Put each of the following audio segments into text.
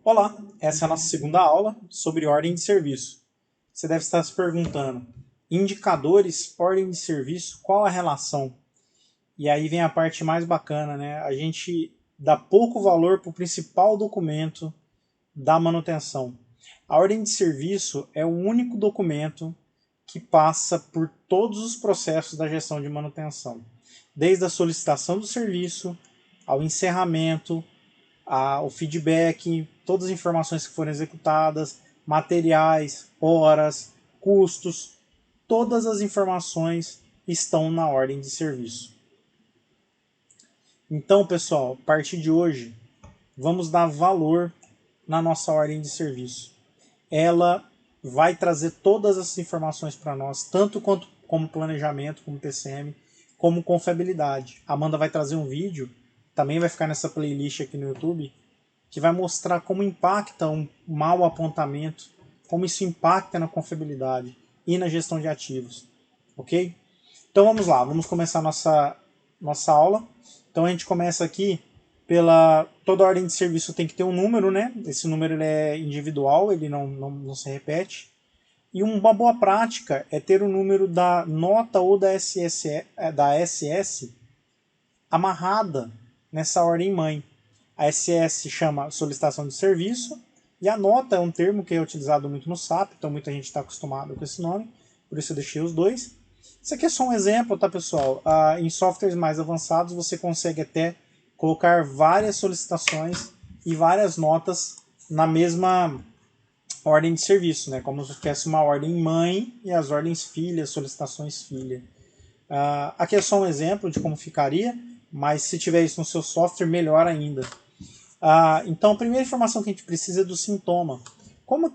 Olá, essa é a nossa segunda aula sobre ordem de serviço. Você deve estar se perguntando, indicadores, ordem de serviço, qual a relação? E aí vem a parte mais bacana, né? A gente dá pouco valor para o principal documento da manutenção. A ordem de serviço é o único documento que passa por todos os processos da gestão de manutenção, desde a solicitação do serviço ao encerramento, o feedback, todas as informações que foram executadas, materiais, horas, custos, todas as informações estão na ordem de serviço. Então, pessoal, a partir de hoje, vamos dar valor na nossa ordem de serviço. Ela vai trazer todas essas informações para nós, tanto como planejamento, como TCM, como confiabilidade. A Amanda vai trazer um vídeo, também vai ficar nessa playlist aqui no YouTube, que vai mostrar como impacta um mau apontamento, como isso impacta na confiabilidade e na gestão de ativos. Ok? Então vamos lá, vamos começar a nossa aula. Então a gente começa aqui pela... Toda ordem de serviço tem que ter um número, né? Esse número ele é individual, ele não se repete. E uma boa prática é ter o número da nota ou da SS amarrada nessa ordem mãe. A SS chama solicitação de serviço, e a nota é um termo que é utilizado muito no SAP, então muita gente está acostumado com esse nome, por isso eu deixei os dois. Isso aqui é só um exemplo, tá, pessoal? Em softwares mais avançados você consegue até colocar várias solicitações e várias notas na mesma ordem de serviço, né? Como se fosse uma ordem mãe e as ordens filha, solicitações filha. Aqui é só um exemplo de como ficaria, mas se tiver isso no seu software, melhor ainda. Então, a primeira informação que a gente precisa é do sintoma.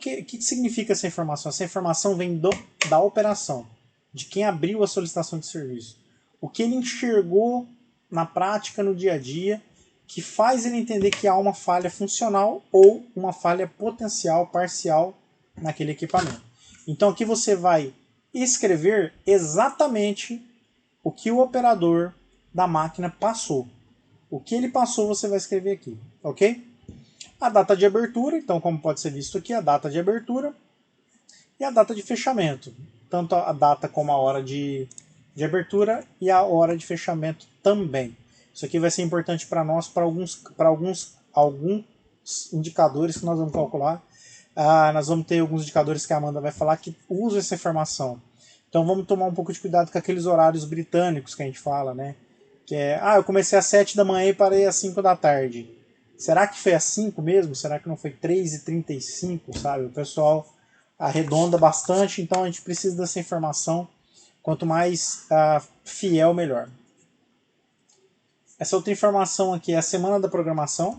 Que significa essa informação? Essa informação vem da operação, de quem abriu a solicitação de serviço. O que ele enxergou na prática, no dia a dia, que faz ele entender que há uma falha funcional ou uma falha potencial, parcial, naquele equipamento. Então, aqui você vai escrever exatamente o que o operador da máquina passou. O que ele passou você vai escrever aqui, ok? A data de abertura, então como pode ser visto aqui, a data de abertura e a data de fechamento. Tanto a data como a hora de abertura e a hora de fechamento também. Isso aqui vai ser importante para nós, para alguns indicadores que nós vamos calcular. Nós vamos ter alguns indicadores que a Amanda vai falar que usam essa informação. Então vamos tomar um pouco de cuidado com aqueles horários britânicos que a gente fala, né? Que é, eu comecei às 7 da manhã e parei às 5 da tarde. Será que foi às 5 mesmo? Será que não foi 3h35, sabe? O pessoal arredonda bastante, então a gente precisa dessa informação. Quanto mais fiel, melhor. Essa outra informação aqui é a semana da programação.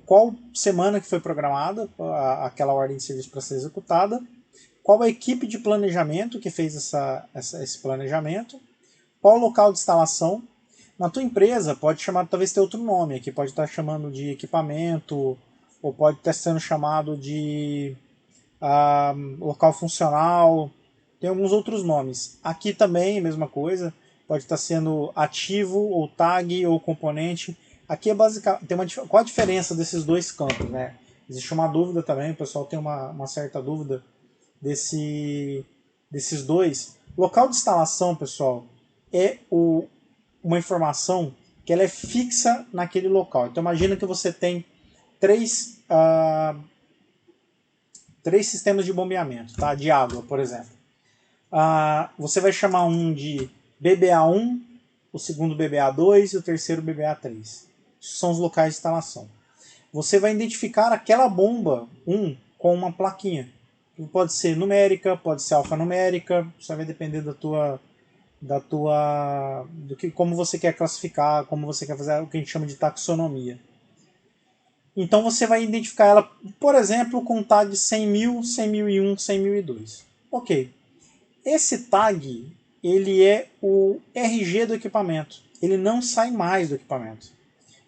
Qual semana que foi programada aquela ordem de serviço para ser executada. Qual a equipe de planejamento que fez esse planejamento. Qual o local de instalação. Na tua empresa pode chamar, talvez ter outro nome, aqui pode estar chamando de equipamento, ou pode estar sendo chamado de local funcional, tem alguns outros nomes. Aqui também, mesma coisa, pode estar sendo ativo, ou tag, ou componente. Aqui é basicamente, qual a diferença desses dois campos, né? Existe uma dúvida também, o pessoal tem uma certa dúvida desses dois. Local de instalação, pessoal, é uma informação que ela é fixa naquele local. Então imagina que você tem três sistemas de bombeamento, tá? De água, por exemplo. Você vai chamar um de BBA1, o segundo BBA2 e o terceiro BBA3. Isso são os locais de instalação. Você vai identificar aquela bomba 1 com uma plaquinha. Pode ser numérica, pode ser alfanumérica, isso vai depender como você quer classificar, como você quer fazer o que a gente chama de taxonomia. Então você vai identificar ela, por exemplo, com o tag 100.000, 100.001, 100.002. Ok. Esse tag, ele é o RG do equipamento. Ele não sai mais do equipamento.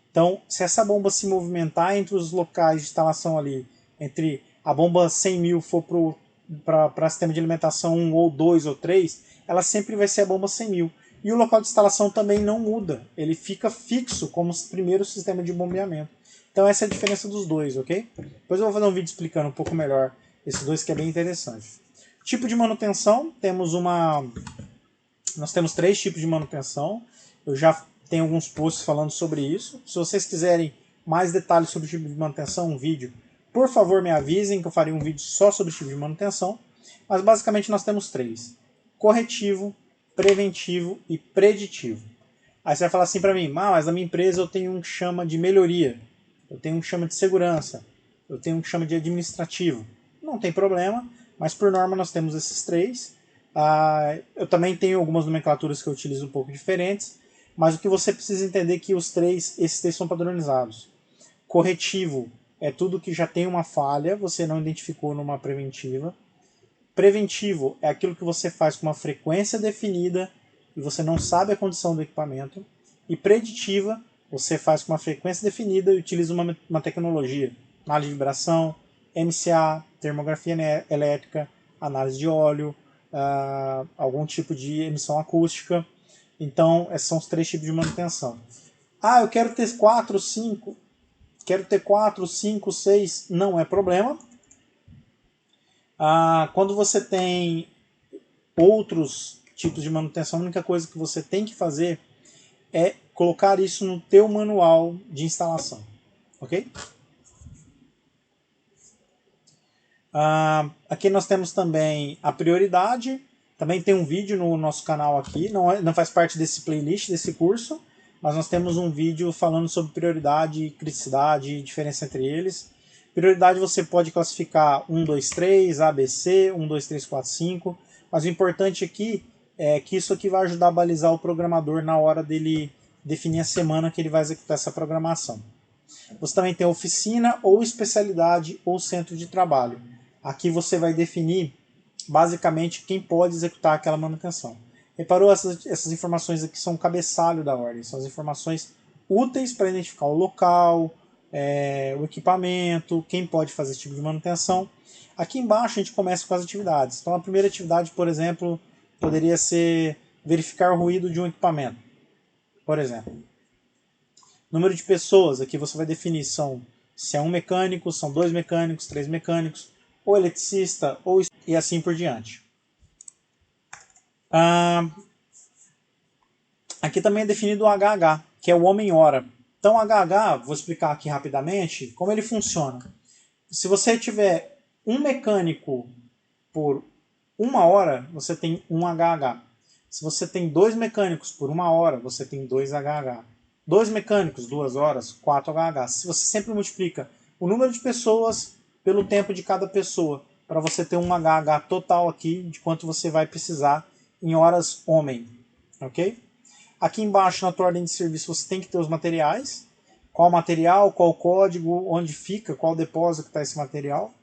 Então, se essa bomba se movimentar entre os locais de instalação ali, entre a bomba 100.000 for para sistema de alimentação 1 ou 2 ou 3, ela sempre vai ser a bomba 100.000. E o local de instalação também não muda. Ele fica fixo como o primeiro sistema de bombeamento. Então essa é a diferença dos dois, ok? Depois eu vou fazer um vídeo explicando um pouco melhor esses dois, que é bem interessante. Tipo de manutenção, nós temos 3 tipos de manutenção. Eu já tenho alguns posts falando sobre isso. Se vocês quiserem mais detalhes sobre o tipo de manutenção, um vídeo, por favor me avisem que eu farei um vídeo só sobre o tipo de manutenção. Mas basicamente nós temos 3. Corretivo, preventivo e preditivo. Aí você vai falar assim para mim, mas na minha empresa eu tenho um que chama de melhoria, eu tenho um que chama de segurança, eu tenho um que chama de administrativo. Não tem problema, mas por norma nós temos esses 3. Eu também tenho algumas nomenclaturas que eu utilizo um pouco diferentes, mas o que você precisa entender é que esses 3 são padronizados. Corretivo é tudo que já tem uma falha, você não identificou numa preventiva. Preventivo é aquilo que você faz com uma frequência definida e você não sabe a condição do equipamento. E preditiva, você faz com uma frequência definida e utiliza uma tecnologia, análise de vibração, MCA, termografia elétrica, análise de óleo, algum tipo de emissão acústica. Então, esses são os 3 tipos de manutenção. Eu quero ter 4, 5, 6, não é problema. Quando você tem outros tipos de manutenção, a única coisa que você tem que fazer é colocar isso no teu manual de instalação, ok? Aqui nós temos também a prioridade, também tem um vídeo no nosso canal aqui, não faz parte desse playlist, desse curso, mas nós temos um vídeo falando sobre prioridade, criticidade, diferença entre eles. Prioridade você pode classificar 1, 2, 3, A, B, C, 1, 2, 3, 4, 5, mas o importante aqui é que isso aqui vai ajudar a balizar o programador na hora dele definir a semana que ele vai executar essa programação. Você também tem oficina ou especialidade ou centro de trabalho. Aqui você vai definir basicamente quem pode executar aquela manutenção. Reparou? Essas informações aqui são o cabeçalho da ordem, são as informações úteis para identificar o local, o equipamento, quem pode fazer esse tipo de manutenção. Aqui embaixo a gente começa com as atividades. Então a primeira atividade, por exemplo, poderia ser verificar o ruído de um equipamento, por exemplo. Número de pessoas, aqui você vai definir se é um mecânico, são 2 mecânicos, 3 mecânicos, ou eletricista, e assim por diante. Aqui também é definido o HH, que é o homem-hora. Então o HH, vou explicar aqui rapidamente como ele funciona. Se você tiver um mecânico por 1 hora, você tem 1 HH. Se você tem 2 mecânicos por 1 hora, você tem 2 HH. 2 mecânicos, 2 horas, 4 HH. Se você sempre multiplica o número de pessoas pelo tempo de cada pessoa, para você ter um HH total aqui de quanto você vai precisar em horas homem, ok? Aqui embaixo na tua ordem de serviço você tem que ter os materiais, qual material, qual código, onde fica, qual depósito que está esse material.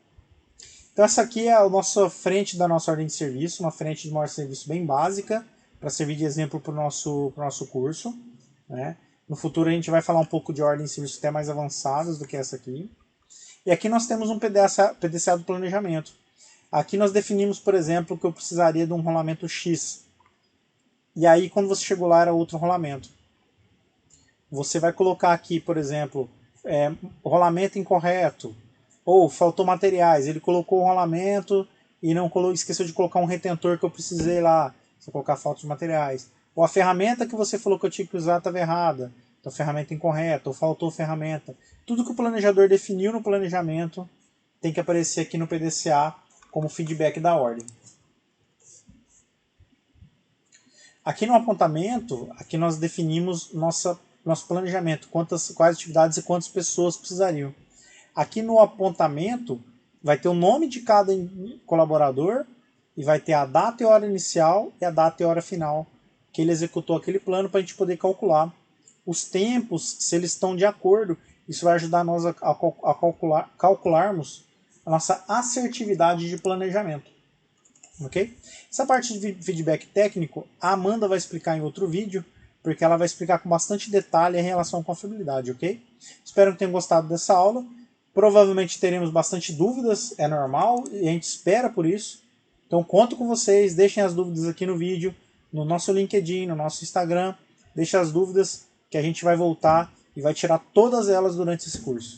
Então essa aqui é a nossa frente da nossa ordem de serviço, uma frente de uma ordem de serviço bem básica, para servir de exemplo para o nosso curso, né? No futuro a gente vai falar um pouco de ordem de serviço até mais avançadas do que essa aqui. E aqui nós temos um PDCA do planejamento. Aqui nós definimos, por exemplo, que eu precisaria de um rolamento X. E aí, quando você chegou lá, era outro rolamento. Você vai colocar aqui, por exemplo, rolamento incorreto. Ou faltou materiais. Ele colocou o rolamento e esqueceu de colocar um retentor que eu precisei lá. Você colocar falta de materiais. Ou a ferramenta que você falou que eu tinha que usar estava errada. Então, ferramenta incorreta, ou faltou ferramenta. Tudo que o planejador definiu no planejamento tem que aparecer aqui no PDCA como feedback da ordem. Aqui no apontamento, aqui nós definimos nosso planejamento, quais atividades e quantas pessoas precisariam. Aqui no apontamento vai ter o nome de cada colaborador e vai ter a data e hora inicial e a data e hora final que ele executou aquele plano para a gente poder calcular os tempos, se eles estão de acordo. Isso vai ajudar nós a calcularmos a nossa assertividade de planejamento. Ok? Essa parte de feedback técnico, a Amanda vai explicar em outro vídeo, porque ela vai explicar com bastante detalhe em relação à confiabilidade, ok? Espero que tenham gostado dessa aula. Provavelmente teremos bastante dúvidas, é normal, e a gente espera por isso. Então conto com vocês, deixem as dúvidas aqui no vídeo, no nosso LinkedIn, no nosso Instagram. Deixem as dúvidas que a gente vai voltar e vai tirar todas elas durante esse curso.